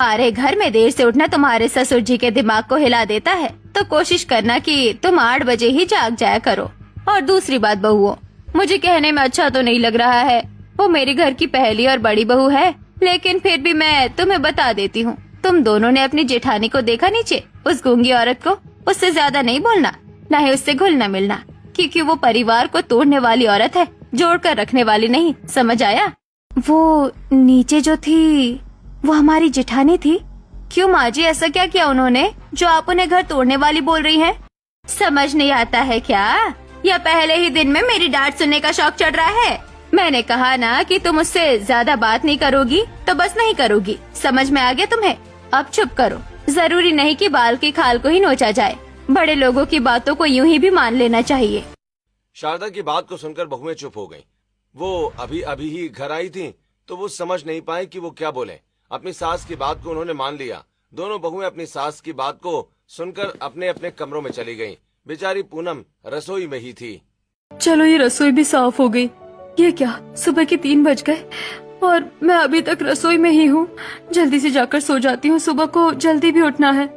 अरे घर में देर से उठना तुम्हारे ससुर जी के दिमाग को हिला देता है, तो कोशिश करना कि तुम 8 बजे ही जाग जाया करो। और दूसरी बात बहुओं, मुझे कहने में अच्छा तो नहीं लग रहा है, वो मेरे घर की पहली और बड़ी बहू है, लेकिन फिर भी मैं तुम्हें बता देती हूँ। तुम दोनों ने अपनी जेठानी को देखा नीचे, उस गूंगी औरत को? उससे ज्यादा नहीं बोलना, न ही उससे घुलना मिलना, क्योंकि वो परिवार को तोड़ने वाली औरत है, जोड़ कर रखने वाली नहीं, समझ आया? वो नीचे जो थी वो हमारी जेठानी थी। क्यों माँ जी, ऐसा क्या किया उन्होंने जो आप उन्हें घर तोड़ने वाली बोल रही हैं? समझ नहीं आता है क्या, या पहले ही दिन में मेरी डांट सुनने का शौक चढ़ रहा है? मैंने कहा ना कि तुम उससे ज्यादा बात नहीं करोगी तो बस नहीं करोगी, समझ में आ गया तुम्हें? अब चुप करो, जरूरी नहीं कि बाल की खाल को ही नोचा जाए, बड़े लोगों की बातों को यूं ही भी मान लेना चाहिए। शारदा की बात को सुनकर बहुएं चुप हो गईं। वो अभी अभी ही घर आई थी, तो वो समझ नहीं पाए कि वो क्या बोले। अपनी सास की बात को उन्होंने मान लिया। दोनों बहुएं अपनी सास की बात को सुनकर अपने अपने कमरों में चली गईं। बेचारी पूनम रसोई में ही थी। चलो ये रसोई भी साफ हो गई। ये क्या, सुबह के 3 बज गए और मैं अभी तक रसोई में ही हूँ। जल्दी से जाकर सो जाती हूँ, सुबह को जल्दी भी उठना है।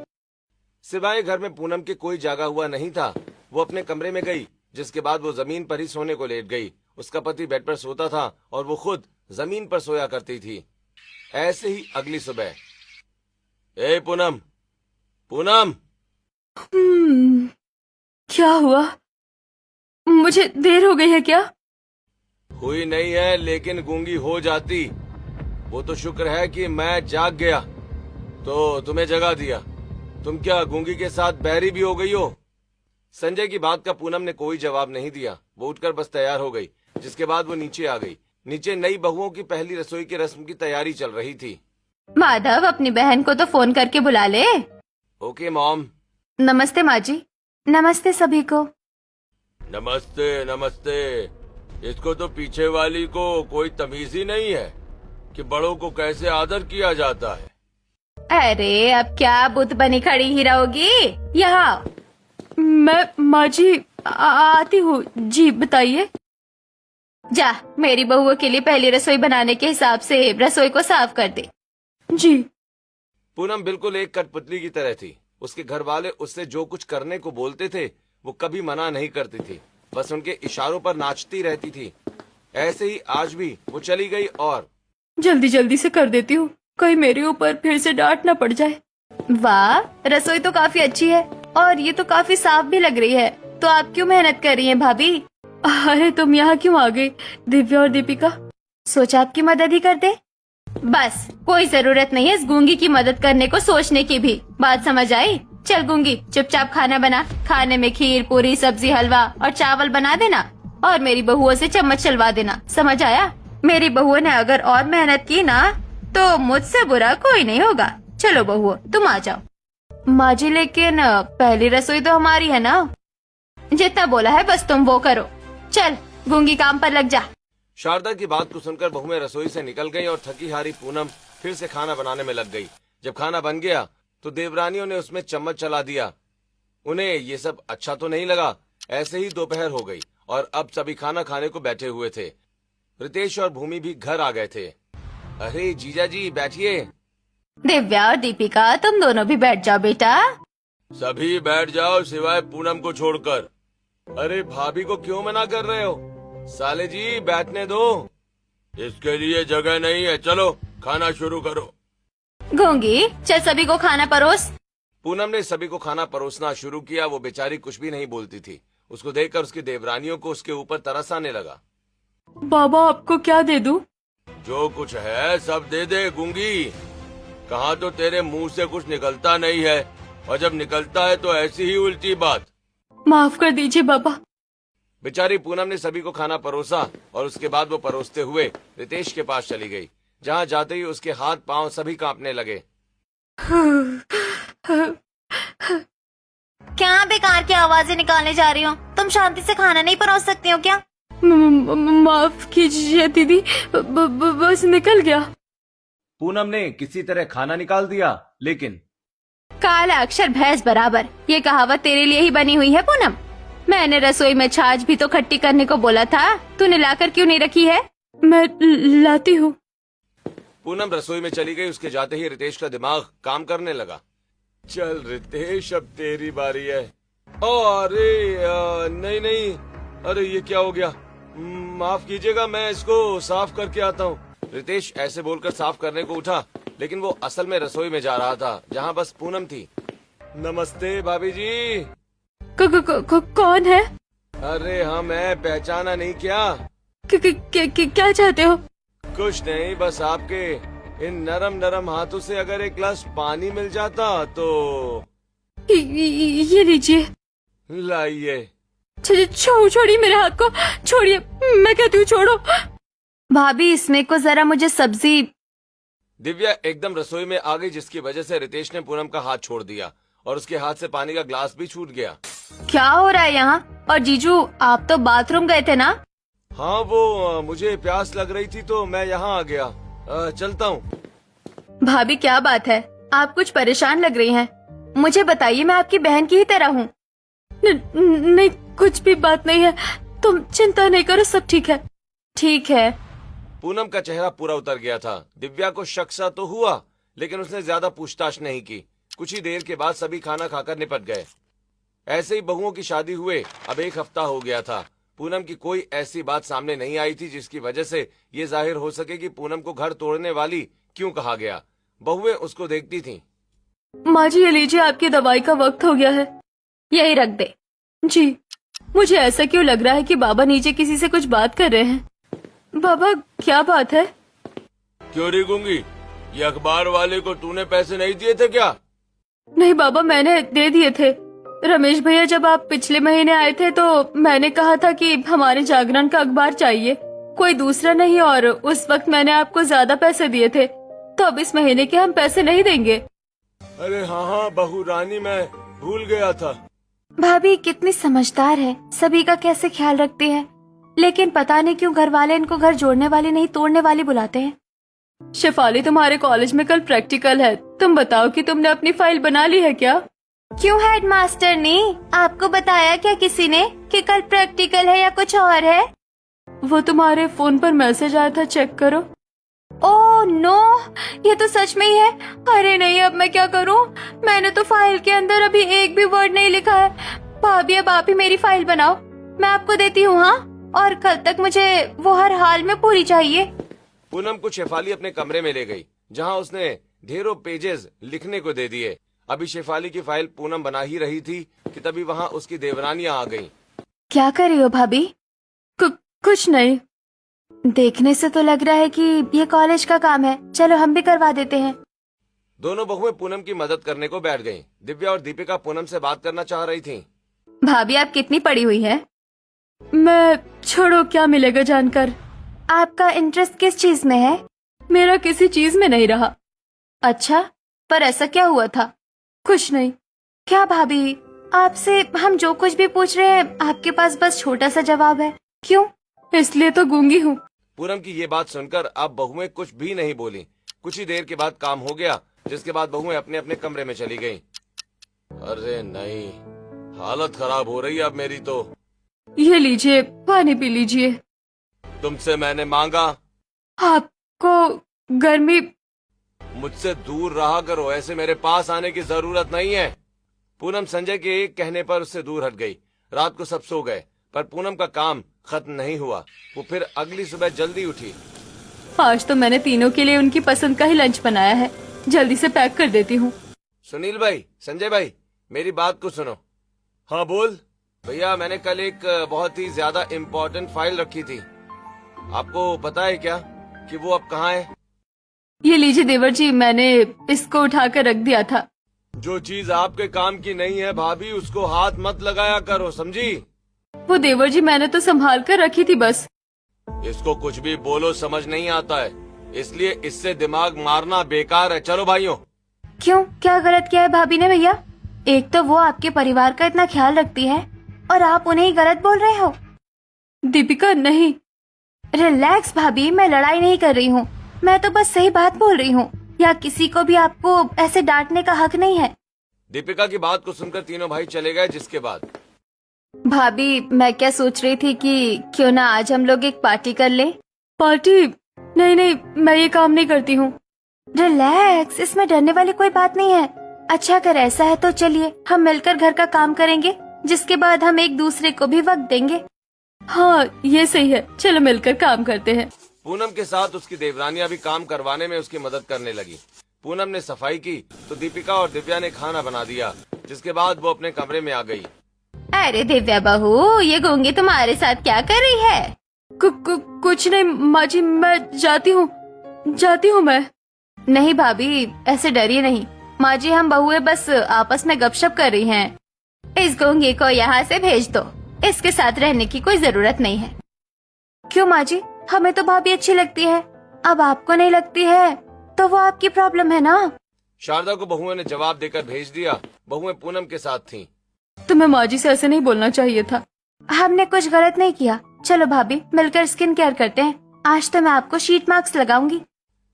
सिवाय घर में पूनम के कोई जागा हुआ नहीं था। वो अपने कमरे में गई, जिसके बाद वो जमीन पर ही सोने को लेट गई। उसका पति बेड पर सोता था और वो खुद जमीन पर सोया करती थी। ऐसे ही अगली सुबह, ए पूनम, पूनम। क्या हुआ? मुझे देर हो गई है क्या? हुई नहीं है, लेकिन गूंगी हो जाती। वो तो शुक्र है कि मैं जाग गया तो तुम्हें जगा दिया। तुम क्या गूंगी के साथ बहरी भी हो गई हो? संजय की बात का पूनम ने कोई जवाब नहीं दिया। वो उठकर बस तैयार हो गई, जिसके बाद वो नीचे आ गई। नीचे नई बहुओं की पहली रसोई की रस्म की तैयारी चल रही थी। माधव, अपनी बहन को तो फोन करके बुला ले। Okay mom. नमस्ते माँ जी। नमस्ते सभी को। नमस्ते नमस्ते। इसको तो पीछे वाली को कोई तमीज ही नहीं है कि बड़ों को कैसे आदर किया जाता है। अरे अब क्या बुत बनी खड़ी ही रहोगी? यहाँ मैं माँ जी आती हूँ जी, बताइए। जा, मेरी बहुओं के लिए पहली रसोई बनाने के हिसाब से रसोई को साफ कर दे। जी। पूनम बिल्कुल एक कठपुतली की तरह थी। उसके घर वाले उससे जो कुछ करने को बोलते थे वो कभी मना नहीं करती थी, बस उनके इशारों पर नाचती रहती थी। ऐसे ही आज भी वो चली गई और जल्दी जल्दी से कर देती हूँ, कहीं मेरे ऊपर फिर से डांट न पड़ जाए। वाह, रसोई तो काफी अच्छी है और ये तो काफी साफ भी लग रही है। तो आप क्यों मेहनत कर रही हैं भाभी? अरे तुम यहाँ क्यों आ गई दिव्या और दीपिका? सोचा आपकी मदद ही कर दे। बस, कोई जरूरत नहीं है इस गूंगी की मदद करने को सोचने की भी। बात समझ आई? चल गूंगी, चुपचाप खाना बना। खाने में खीर, पूरी, सब्जी, हलवा और चावल बना देना और मेरी बहुओं से चम्मच चलवा देना, समझ आया? मेरी बहुओं ने अगर और मेहनत की ना तो मुझसे बुरा कोई नहीं होगा। चलो बहुओं, तुम आ जाओ। माँ जी, लेकिन पहली रसोई तो हमारी है ना? जितना बोला है बस तुम वो करो। चल गूंगी, काम पर लग जा। शारदा की बात को सुनकर बहुएं रसोई से निकल गईं और थकी हारी पूनम फिर से खाना बनाने में लग गई। जब खाना बन गया तो देवरानियों ने उसमें चम्मच चला दिया। उन्हें ये सब अच्छा तो नहीं लगा। ऐसे ही दोपहर हो गई और अब सभी खाना खाने को बैठे हुए थे। रितेश और भूमि भी घर आ गए थे। अरे जीजा जी बैठिए। दिव्या और दीपिका, तुम दोनों भी बैठ जाओ बेटा। सभी बैठ जाओ सिवाय पूनम को छोड़कर। अरे भाभी को क्यों मना कर रहे हो? साले जी बैठने दो, इसके लिए जगह नहीं है। चलो खाना शुरू करो। गूंगी, चल सभी को खाना परोस। पूनम ने सभी को खाना परोसना शुरू किया। वो बेचारी कुछ भी नहीं बोलती थी। उसको देखकर उसकी देवरानियों को उसके ऊपर तरस आने लगा। बाबा, आपको क्या दे दूं? जो कुछ है सब दे दे गूंगी। कहाँ तो तेरे मुंह से कुछ निकलता नहीं है, और जब निकलता है तो ऐसी ही उल्टी बात। माफ कर दीजिए बाबा। बेचारी पूनम ने सभी को खाना परोसा और उसके बाद वो परोसते हुए रितेश के पास चली गई। जहाँ जाते ही उसके हाथ पांव सभी कांपने लगे। क्या बेकार की आवाजें निकालने जा रही हो? तुम शांति से खाना नहीं परोस सकती हो क्या? माफ कीजिए दीदी, बस निकल गया। पूनम ने किसी तरह खाना निकाल दिया, लेकिन काला अक्षर भैंस बराबर, ये कहावत तेरे लिए ही बनी हुई है पूनम। मैंने रसोई में छाछ भी तो खट्टी करने को बोला था, तूने लाकर क्यों नहीं रखी है? मैं लाती हूँ। पूनम रसोई में चली गई। उसके जाते ही रितेश का दिमाग काम करने लगा। चल रितेश, अब तेरी बारी है। अरे नहीं नहीं, अरे ये क्या हो गया? माफ कीजिएगा, मैं इसको साफ करके आता हूँ। रितेश ऐसे बोलकर साफ करने को उठा, लेकिन वो असल में रसोई में जा रहा था जहाँ बस पूनम थी। नमस्ते भाभी जी। कौन है? अरे हाँ, मैं पहचाना नहीं क्या? क्या चाहते हो? कुछ नहीं, बस आपके इन नरम नरम हाथों से अगर एक गिलास पानी मिल जाता तो। ये लीजिए। लाइए। छोड़िए मेरे हाथ को, छोड़िए, मैं कहती हूँ छोड़ो। भाभी इसमें को जरा मुझे सब्जी। दिव्या एकदम रसोई में आ गई, जिसकी वजह से रितेश ने पूनम का हाथ छोड़ दिया और उसके हाथ से पानी का ग्लास भी छूट गया। क्या हो रहा है यहाँ? और जीजू, आप तो बाथरूम गए थे ना? हाँ, वो मुझे प्यास लग रही थी तो मैं यहाँ आ गया। चलता हूँ। भाभी क्या बात है, आप कुछ परेशान लग रही हैं। मुझे बताइए, मैं आपकी बहन की ही तरह हूँ। नहीं, कुछ भी बात नहीं है, तुम चिंता नहीं करो, सब ठीक है। ठीक है। पूनम का चेहरा पूरा उतर गया था। दिव्या को शक सा तो हुआ, लेकिन उसने ज्यादा पूछताछ नहीं की। कुछ ही देर के बाद सभी खाना खाकर निपट गए। ऐसे ही बहुओं की शादी हुए अब 1 हफ्ता हो गया था। पूनम की कोई ऐसी बात सामने नहीं आई थी जिसकी वजह से ये जाहिर हो सके कि पूनम को घर तोड़ने वाली क्यों कहा गया। बहुएं उसको देखती थीं। माँ जी, ये लीजिए, आपकी दवाई का वक्त हो गया है। यही रख दे। जी, मुझे ऐसा क्यों लग रहा है कि बाबा नीचे किसी से कुछ बात कर रहे हैं। बाबा, क्या बात है? क्यों रे गूंगी, ये अखबार वाले को तूने पैसे नहीं दिए थे क्या? नहीं बाबा, मैंने दे दिए थे। रमेश भैया, जब आप पिछले महीने आए थे तो मैंने कहा था कि हमारे जागरण का अखबार चाहिए, कोई दूसरा नहीं, और उस वक्त मैंने आपको ज्यादा पैसे दिए थे, तो अब इस महीने के हम पैसे नहीं देंगे। अरे हाँ, बहू रानी, मैं भूल गया था। भाभी कितनी समझदार है, सभी का कैसे ख्याल रखती है, लेकिन पता नहीं क्यों घर वाले इनको घर जोड़ने वाली नहीं तोड़ने वाली बुलाते हैं। शेफाली, तुम्हारे कॉलेज में कल प्रैक्टिकल है, तुम बताओ कि तुमने अपनी फाइल बना ली है क्या? क्यों हेडमास्टर ने आपको बताया क्या किसी ने कि कल प्रैक्टिकल है या कुछ और है? वो तुम्हारे फोन पर मैसेज आया था, चेक करो। ओह नो, ये तो सच में ही है। अरे नहीं, अब मैं क्या करूं? मैंने तो फाइल के अंदर अभी एक भी वर्ड नहीं लिखा है। भाभी, अब आप ही मेरी फाइल बनाओ, मैं आपको देती हूँ। हाँ, और कल तक मुझे वो हर हाल में पूरी चाहिए। पूनम को शेफाली अपने कमरे में ले गई, जहाँ उसने ढेरों पेजेस लिखने को दे दिए। अभी शेफाली की फाइल पूनम बना ही रही थी कि तभी वहाँ उसकी देवरानियां आ गईं। क्या कर रही हो भाभी? कुछ नहीं। देखने से तो लग रहा है कि ये कॉलेज का काम है, चलो हम भी करवा देते हैं। दोनों बहुएं पूनम की मदद करने को बैठ गईं। दिव्या और दीपिका पूनम से बात करना चाह रही थीं। भाभी, आप कितनी पढ़ी हुई है? मैं, छोड़ो, क्या मिलेगा जानकर। आपका इंटरेस्ट किस चीज में है? मेरा किसी चीज में नहीं रहा। अच्छा, पर ऐसा क्या हुआ था? कुछ नहीं। क्या भाभी, आपसे हम जो कुछ भी पूछ रहे हैं आपके पास बस छोटा सा जवाब है, क्यों? इसलिए तो गूंगी हूँ। पूनम की ये बात सुनकर अब बहुएं कुछ भी नहीं बोली। कुछ ही देर के बाद काम हो गया, जिसके बाद बहुएं अपने अपने कमरे में चली गईं। अरे नहीं, हालत खराब हो रही है अब मेरी तो। ये लीजिए, पानी पी लीजिए। तुमसे मैंने मांगा। आपको गर्मी। मुझसे दूर रहा करो, ऐसे मेरे पास आने की जरूरत नहीं है। पूनम संजय के एक कहने पर उससे दूर हट गई। रात को सब सो गए, पर पूनम का काम खत्म नहीं हुआ। वो फिर अगली सुबह जल्दी उठी। आज तो मैंने तीनों के लिए उनकी पसंद का ही लंच बनाया है, जल्दी से पैक कर देती हूँ। सुनील भाई, संजय भाई, मेरी बात को सुनो। हाँ बोल। भैया, मैंने कल एक बहुत ही ज्यादा इम्पोर्टेंट फाइल रखी थी। आपको पता है क्या कि वो अब कहाँ है? ये लीजिए देवर जी, मैंने इसको उठाकर रख दिया था। जो चीज आपके काम की नहीं है भाभी, उसको हाथ मत लगाया करो, समझी? वो देवर जी, मैंने तो संभाल कर रखी थी बस। इसको कुछ भी बोलो समझ नहीं आता है, इसलिए इससे दिमाग मारना बेकार है। चलो भाइयों। क्यों, क्या गलत किया है भाभी ने भैया? एक तो वो आपके परिवार का इतना ख्याल रखती है और आप उन्हें ही गलत बोल रहे हो। दीपिका, नहीं। रिलैक्स भाभी, मैं लड़ाई नहीं कर रही हूँ, मैं तो बस सही बात बोल रही हूँ। या किसी को भी आपको ऐसे डांटने का हक नहीं है। दीपिका की बात को सुनकर तीनों भाई चले गए, जिसके बाद भाभी, मैं क्या सोच रही थी कि क्यों ना आज हम लोग एक पार्टी कर ले। पार्टी? नहीं नहीं, मैं ये काम नहीं करती हूँ। रिलैक्स, इसमें डरने वाली कोई बात नहीं है। अच्छा अगर ऐसा है तो चलिए हम मिलकर घर का काम करेंगे, जिसके बाद हम एक दूसरे को भी वक्त देंगे। हाँ ये सही है, चलो मिलकर काम करते हैं। पूनम के साथ उसकी देवरानियां भी काम करवाने में उसकी मदद करने लगी। पूनम ने सफाई की तो दीपिका और दिव्या ने खाना बना दिया, जिसके बाद वो अपने कमरे में आ गई। अरे दिव्या बहू, ये गूंगी तुम्हारे साथ क्या कर रही है? कुछ नहीं माँ जी, मैं जाती हूँ मैं। नहीं भाभी, ऐसे डरिए नहीं। माँ जी हम बहुएं बस आपस में गपशप कर रही हैं। इस गूंगी को यहाँ से भेज दो, इसके साथ रहने की कोई जरूरत नहीं है। क्यों माँ जी, हमें तो भाभी अच्छी लगती है, अब आपको नहीं लगती है तो वो आपकी प्रॉब्लम है ना। शारदा को बहुओं ने जवाब देकर भेज दिया। बहुएं पूनम के साथ थीं। तुम्हें माँ जी से ऐसे नहीं बोलना चाहिए था। हमने कुछ गलत नहीं किया। चलो भाभी मिलकर स्किन केयर करते हैं। आज तो मैं आपको शीट मार्क्स लगाऊंगी।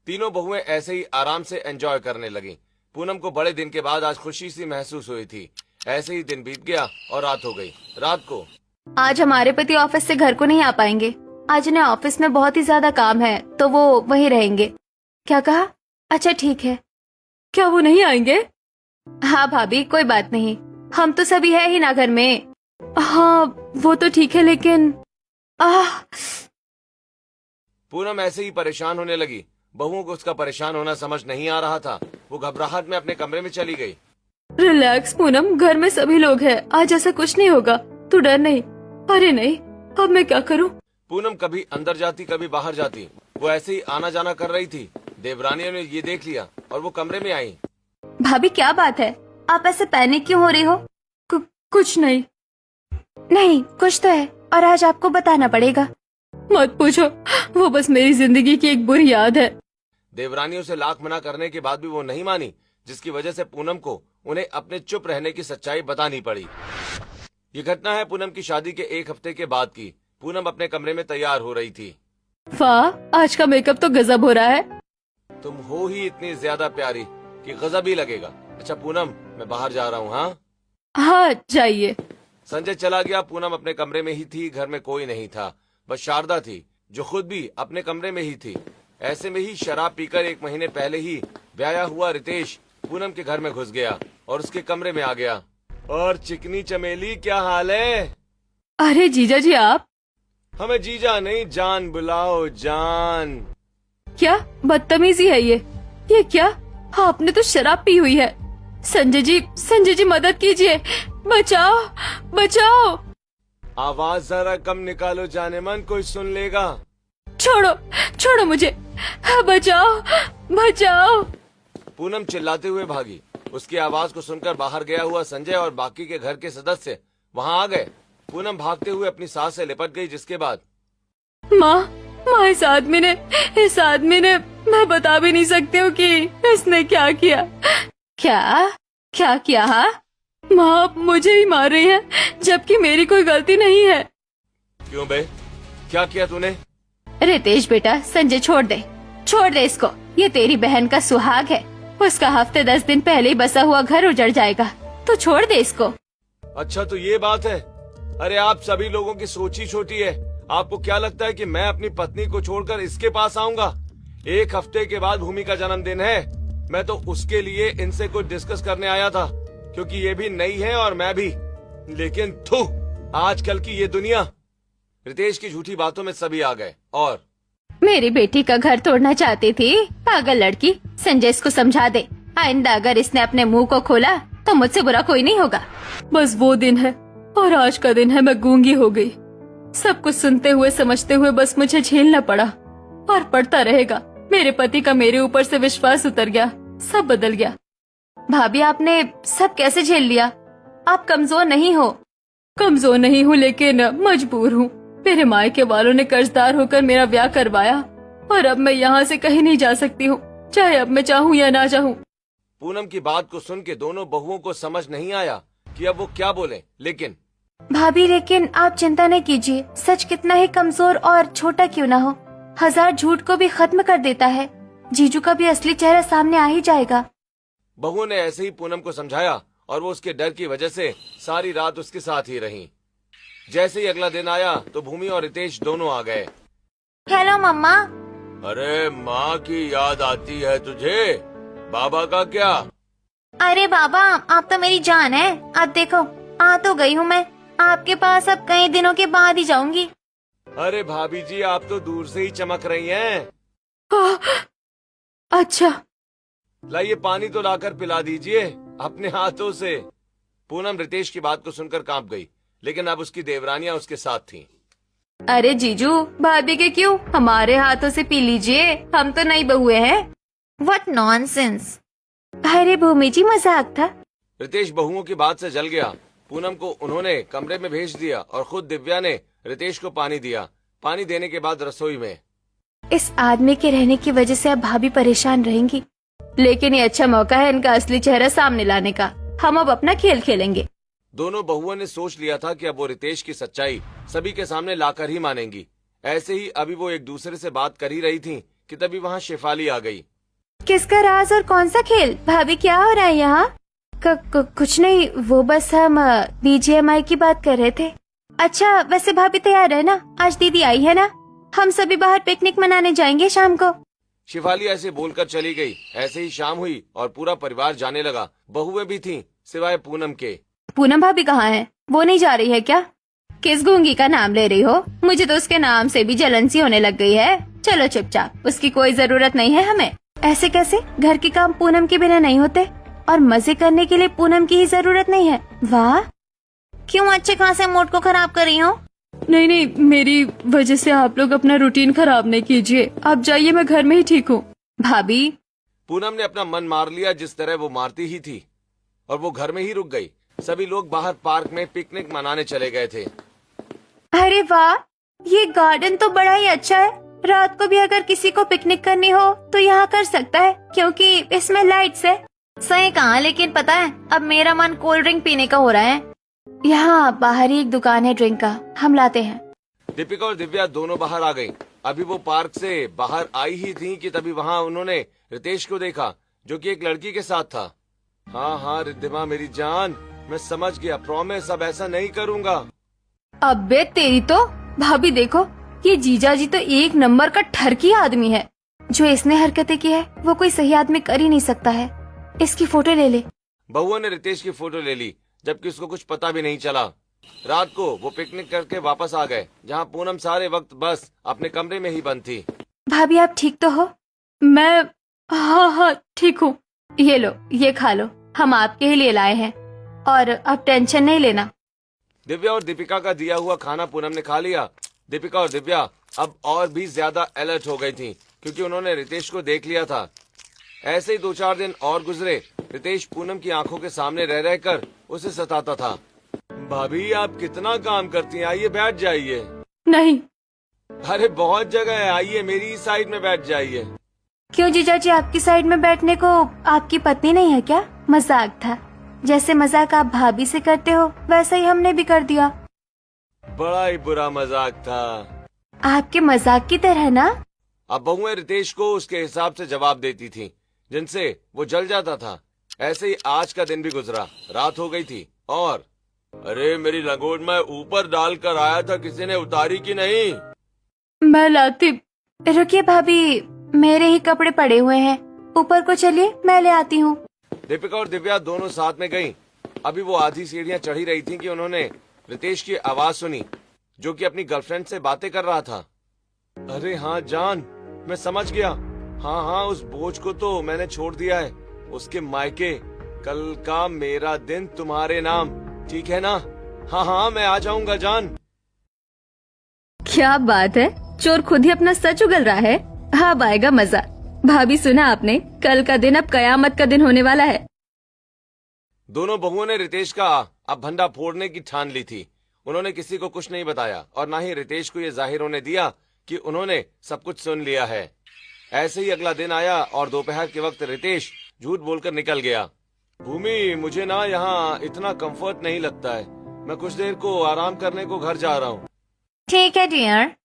तीनों बहुएं ऐसे ही आराम से एंजॉय करने लगी। पूनम को बड़े दिन के बाद आज खुशी सी महसूस हुई थी। ऐसे ही दिन बीत गया और रात हो गई। रात को आज हमारे पति ऑफिस से घर को नहीं आ पाएंगे। आज उन्हें ऑफिस में बहुत ही ज्यादा काम है तो वो वहीं रहेंगे। क्या कहा? अच्छा ठीक है। क्या वो नहीं आएंगे? हाँ भाभी कोई बात नहीं, हम तो सभी है ही ना घर में। हाँ वो तो ठीक है, लेकिन पूनम ऐसे ही परेशान होने लगी। बहुओं को उसका परेशान होना समझ नहीं आ रहा था। वो घबराहट में अपने कमरे में चली गई। रिलैक्स पूनम, घर में सभी लोग हैं, आज ऐसा कुछ नहीं होगा, तू डर नहीं। अरे नहीं, अब मैं क्या करूं? पूनम कभी अंदर जाती कभी बाहर जाती। वो ऐसे ही आना जाना कर रही थी। देवरानियों ने ये देख लिया और वो कमरे में आई। भाभी क्या बात है, आप ऐसे पैनिक क्यों हो रही हो? कुछ नहीं। नहीं कुछ तो है और आज आपको बताना पड़ेगा। मत पूछो, वो बस मेरी जिंदगी की एक बुरी याद है। देवरानियों से लाख मना करने के बाद भी वो नहीं मानी, जिसकी वजह से पूनम को उन्हें अपने चुप रहने की सच्चाई बतानी पड़ी। ये घटना है पूनम की शादी के एक हफ्ते के बाद की। पूनम अपने कमरे में तैयार हो रही थी। वाह, आज का मेकअप तो गजब हो रहा है। तुम हो ही इतनी ज्यादा प्यारी कि गजब ही लगेगा। अच्छा पूनम, मैं बाहर जा रहा हूँ। हाँ हाँ जाइए। संजय चला गया। पूनम अपने कमरे में ही थी। घर में कोई नहीं था, बस शारदा थी जो खुद भी अपने कमरे में ही थी। ऐसे में ही शराब पीकर एक महीने पहले ही ब्याया हुआ रितेश पूनम के घर में घुस गया और उसके कमरे में आ गया। और चिकनी चमेली, क्या हाल है? अरे जीजा जी आप? हमें जीजा नहीं जान बुलाओ, जान। क्या बदतमीजी है ये क्या? आपने तो शराब पी हुई है। संजय जी मदद कीजिए, बचाओ बचाओ। आवाज जरा कम निकालो जाने मन, कोई सुन लेगा। छोड़ो मुझे, बचाओ बचाओ। पूनम चिल्लाते हुए भागी। उसकी आवाज को सुनकर बाहर गया हुआ संजय और बाकी के घर के सदस्य वहां आ गए। पूनम भागते हुए अपनी सास से लिपट गई, जिसके बाद माँ इस आदमी ने मैं बता भी नहीं सकती हूँ कि इसने क्या किया। क्या किया? हाँ माँ मुझे ही मार रही है, जबकि मेरी कोई गलती नहीं है। क्यों बे, क्या किया तूने? रितेश बेटा, संजय छोड़ दे इसको। ये तेरी बहन का सुहाग है। उसका हफ्ते 10 दिन पहले ही बसा हुआ घर उजड़ जाएगा, तो छोड़ दे इसको। अच्छा तो ये बात है। अरे आप सभी लोगों की सोच ही छोटी है। आपको क्या लगता है कि मैं अपनी पत्नी को छोड़कर इसके पास आऊंगा? एक हफ्ते के बाद भूमि का जन्मदिन है। मैं तो उसके लिए इनसे कुछ डिस्कस करने आया था, क्योंकि ये भी नई है और मैं भी। लेकिन थू, आजकल की ये दुनिया। रितेश की झूठी बातों में सभी आ गए। और मेरी बेटी का घर तोड़ना चाहती थी, पागल लड़की। संजय इसको समझा दे, आइंदा अगर इसने अपने मुंह को खोला तो मुझसे बुरा कोई नहीं होगा। बस वो दिन है और आज का दिन है, मैं गूंगी हो गई। सब कुछ सुनते हुए समझते हुए बस मुझे झेलना पड़ा और पड़ता रहेगा। मेरे पति का मेरे ऊपर से विश्वास उतर गया, सब बदल गया। भाभी आपने सब कैसे झेल लिया? आप कमजोर नहीं हो। कमजोर नहीं हूँ, लेकिन मजबूर हूँ। मेरे मायके वालों ने कर्जदार होकर मेरा ब्याह करवाया और अब मैं यहाँ से कहीं नहीं जा सकती हूँ, चाहे अब मैं चाहूँ या ना चाहूँ। पूनम की बात को सुन के दोनों बहुओं को समझ नहीं आया कि अब वो क्या बोले। लेकिन लेकिन आप चिंता नहीं कीजिए। सच कितना ही कमजोर और छोटा क्यों ना हो, 1000 झूठ को भी खत्म कर देता है। जीजू का भी असली चेहरा सामने आ ही जाएगा। बहुओं ने ऐसे ही पूनम को समझाया और वो उसके डर की वजह से सारी रात उसके साथ ही रही। जैसे ही अगला दिन आया तो भूमि और रितेश दोनों आ गए। हेलो मम्मा। अरे माँ की याद आती है तुझे? बाबा का क्या? अरे बाबा, आप तो मेरी जान है। अब देखो, आ तो गई हूँ मैं आपके पास। अब कई दिनों के बाद ही जाऊंगी। अरे भाभी जी, आप तो दूर से ही चमक रही हैं। अच्छा। लाइए पानी तो लाकर पिला दीजिए अपने हाथों से। पूनम रितेश की बात को सुनकर कांप गई, लेकिन अब उसकी देवरानियां उसके साथ थीं। अरे जीजू, भाभी के क्यों, हमारे हाथों से पी लीजिए, हम तो नई बहुए हैं। What nonsense. अरे भूमि जी, मजाक था। रितेश बहुओं की बात से जल गया। पूनम को उन्होंने कमरे में भेज दिया और खुद दिव्या ने रितेश को पानी दिया। पानी देने के बाद रसोई में। इस आदमी के रहने की वजह से अब भाभी परेशान रहेंगी, लेकिन ये अच्छा मौका है इनका असली चेहरा सामने लाने का। हम अब अपना खेल खेलेंगे। दोनों बहुओं ने सोच लिया था कि अब वो रितेश की सच्चाई सभी के सामने लाकर ही मानेंगी। ऐसे ही अभी वो एक दूसरे से बात कर ही रही थी कि तभी वहाँ शेफाली आ गई। किसका राज और कौन सा खेल? भाभी क्या हो रहा है यहाँ? कुछ नहीं, वो बस हम BGMI की बात कर रहे थे। अच्छा, वैसे भाभी तैयार है ना? आज दीदी आई है ना? हम सभी बाहर पिकनिक मनाने जाएंगे शाम को। शेफाली ऐसे बोलकर चली गई। ऐसे ही शाम हुई और पूरा परिवार जाने लगा। बहुएं भी थीं, सिवाय पूनम के। पूनम भाभी कहाँ है? वो नहीं जा रही है क्या? किस गूंगी का नाम ले रही हो? मुझे तो उसके नाम से भी जलन सी होने लग गई है। चलो चुपचाप, उसकी कोई जरूरत नहीं है हमें। ऐसे कैसे? घर के काम पूनम के बिना नहीं होते, और मजे करने के लिए पूनम की ही जरूरत नहीं है। वाह! क्यों अच्छे खासे मूड को खराब कर रही हो? नहीं नहीं, मेरी वजह से आप लोग अपना रूटीन खराब नहीं कीजिए। आप जाइए, मैं घर में ही ठीक हूँ। भाभी, पूनम ने अपना मन मार लिया जिस तरह वो मारती ही थी, और वो घर में ही रुक गई। सभी लोग बाहर पार्क में पिकनिक मनाने चले गए थे। अरे वाह, ये गार्डन तो बड़ा ही अच्छा है। रात को भी अगर किसी को पिकनिक करनी हो तो यहाँ कर सकता है, क्योंकि इसमें लाइट्स है। सही कहा, लेकिन पता है अब मेरा मन कोल्ड ड्रिंक पीने का हो रहा है। यहाँ बाहर ही एक दुकान है ड्रिंक का, हम लाते हैं। दीपिका और दिव्या दोनों बाहर आ गईं। अभी वो पार्क से बाहर आई ही थीं कि तभी वहाँ उन्होंने रितेश को देखा, जो कि एक लड़की के साथ था। हाँ हाँ रिद्धिमा मेरी जान, मैं समझ गया। प्रॉमिस अब ऐसा नहीं करूँगा। अबे तेरी तो! भाभी देखो, ये जीजा जी तो एक नंबर का ठरकी आदमी है। जो इसने हरकतें की है वो कोई सही आदमी कर ही नहीं सकता है। इसकी फोटो ले ले। बहुओं ने रितेश की फोटो ले ली, जबकि उसको कुछ पता भी नहीं चला। रात को वो पिकनिक करके वापस आ गए, जहाँ पूनम सारे वक्त बस अपने कमरे में ही बंद थी। भाभी आप ठीक तो हो? मैं हाँ ठीक हूँ। ये लो, ये खा लो, हम आपके ही लिए लाए हैं, और अब टेंशन नहीं लेना। दिव्या और दीपिका का दिया हुआ खाना पूनम ने खा लिया। दीपिका और दिव्या अब और भी ज्यादा अलर्ट हो गई थीं, क्योंकि उन्होंने रितेश को देख लिया था। ऐसे ही 2-4 दिन और गुजरे। रितेश पूनम की आंखों के सामने रह रहकर उसे सताता था। भाभी आप कितना काम करती हैं, आइए बैठ जाइए। नहीं। अरे बहुत जगह है, आइए मेरी साइड में बैठ जाइए। क्यों जीजा जी, आपकी साइड में बैठने को आपकी पत्नी नहीं है क्या? मजाक था। जैसे मजाक आप भाभी से करते हो वैसा ही हमने भी कर दिया। बड़ा ही बुरा मजाक था। आपके मजाक की तरह ना। अब बहुएं रितेश को उसके हिसाब से जवाब देती थीं, जिनसे वो जल जाता था। ऐसे ही आज का दिन भी गुजरा। रात हो गई थी और अरे मेरी लंगोट मैं ऊपर डाल कर आया था, किसी ने उतारी कि नहीं? मैं लाती। रुकिए भाभी, मेरे ही कपड़े पड़े हुए हैं, ऊपर को चलिए, मैं ले आती हूँ। दीपिका और दिव्या दोनों साथ में गईं। अभी वो आधी सीढ़ियां चढ़ी रही थीं कि उन्होंने रितेश की आवाज सुनी, जो कि अपनी गर्लफ्रेंड से बातें कर रहा था। अरे हाँ जान, मैं समझ गया। हाँ उस बोझ को तो मैंने छोड़ दिया है, उसके मायके। कल का मेरा दिन तुम्हारे नाम, ठीक है ना? हाँ मैं आ जाऊंगा जान। क्या बात है, चोर खुद ही अपना सच उगल रहा है। हाँ, अब आएगा मजा। भाभी सुना आपने, कल का दिन अब कयामत का दिन होने वाला है। दोनों बहुओं ने रितेश का अब भंडा फोड़ने की ठान ली थी। उन्होंने किसी को कुछ नहीं बताया और न ही रितेश को ये जाहिर होने दिया कि उन्होंने सब कुछ सुन लिया है। ऐसे ही अगला दिन आया और दोपहर के वक्त रितेश झूठ बोलकर निकल गया। भूमि, मुझे ना यहाँ इतना कंफर्ट नहीं लगता है, मैं कुछ देर को आराम करने को घर जा रहा हूँ। ठीक है डियर।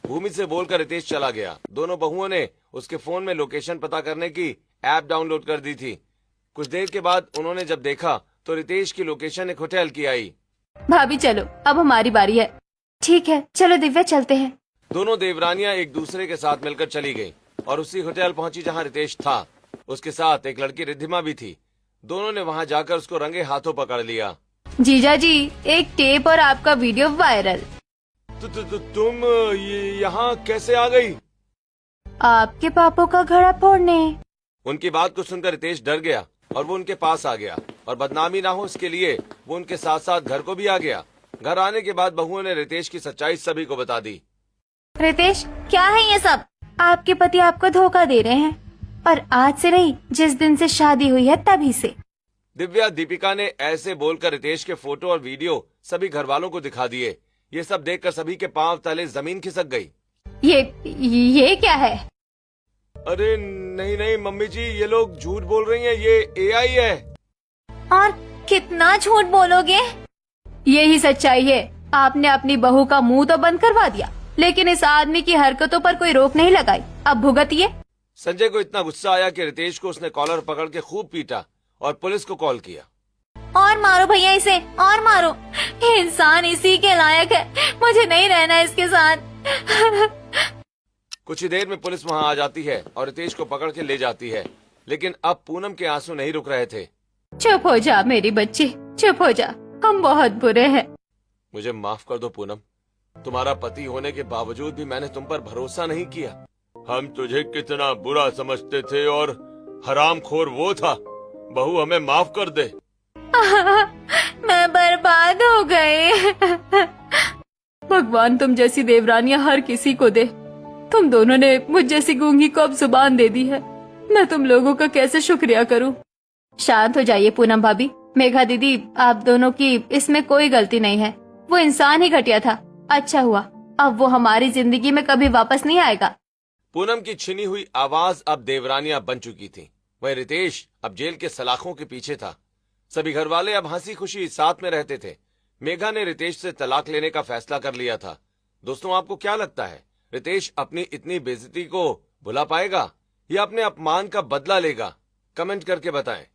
भूमि से बोलकर रितेश चला गया। दोनों बहुओं ने उसके फोन में लोकेशन पता करने की ऐप डाउनलोड कर दी थी। कुछ देर के बाद उन्होंने जब देखा तो रितेश की लोकेशन एक होटल की आई। भाभी चलो, अब हमारी बारी है। ठीक है, चलो दिव्या चलते हैं। दोनों देवरानियां एक दूसरे के साथ मिलकर चली गईं और उसी होटल पहुंची जहां रितेश था। उसके साथ एक लड़की रिद्धिमा भी थी। दोनों ने वहां जाकर उसको रंगे हाथों पकड़ लिया। जीजा जी, एक टेप और आपका वीडियो वायरल। तुम यहाँ कैसे आ गई? आपके पापों का घड़ा फोड़ने। उनकी बात को सुनकर रितेश डर गया और वो उनके पास आ गया और बदनामी ना हो इसके लिए वो उनके साथ साथ घर को भी आ गया। घर आने के बाद बहुओं ने रितेश की सच्चाई सभी को बता दी। रितेश, क्या है ये सब? आपके पति आपको धोखा दे रहे हैं, और आज से नहीं, जिस दिन से शादी हुई है तभी से। दिव्या दीपिका ने ऐसे बोलकर रितेश के फोटो और वीडियो सभी घर वालों को दिखा दिए। ये सब देखकर सभी के पांव तले जमीन खिसक गई। ये क्या है? अरे नहीं नहीं मम्मी जी, ये लोग झूठ बोल रही हैं, ये एआई है। और कितना झूठ बोलोगे? यही सच्चाई है। आपने अपनी बहू का मुंह तो बंद करवा दिया, लेकिन इस आदमी की हरकतों पर कोई रोक नहीं लगाई। अब भुगतिए। संजय को इतना गुस्सा आया कि रितेश को उसने कॉलर पकड़ के खूब पीटा और पुलिस को कॉल किया। और मारो भैया इसे, और मारो। ये इंसान इसी के लायक है, मुझे नहीं रहना इसके साथ। कुछ ही देर में पुलिस वहां आ जाती है और रितेश को पकड़ के ले जाती है, लेकिन अब पूनम के आंसू नहीं रुक रहे थे। चुप हो जा मेरी बच्ची, चुप हो जा, हम बहुत बुरे हैं। मुझे माफ कर दो पूनम, तुम्हारा पति होने के बावजूद भी मैंने तुम पर भरोसा नहीं किया। हम तुझे कितना बुरा समझते थे और हरामखोर वो था। बहू, हमें माफ कर दे। मैं बर्बाद हो गई। भगवान तुम जैसी देवरानियां हर किसी को दे। तुम दोनों ने मुझ जैसी गूंगी को अब जुबान दे दी है। मैं तुम लोगों का कैसे शुक्रिया करूं। शांत हो जाइए पूनम भाभी। मेघा दीदी, आप दोनों की इसमें कोई गलती नहीं है। वो इंसान ही घटिया था। अच्छा हुआ, अब वो हमारी जिंदगी में कभी वापस नहीं आएगा। पूनम की छिनी हुई आवाज अब देवरानियां बन चुकी थी। वह रितेश अब जेल के सलाखों के पीछे था। सभी घर वाले अब हंसी खुशी साथ में रहते थे। मेघा ने रितेश से तलाक लेने का फैसला कर लिया था। दोस्तों, आपको क्या लगता है, रितेश अपनी इतनी बेइज्जती को भुला पाएगा या अपने अपमान का बदला लेगा? कमेंट करके बताएं।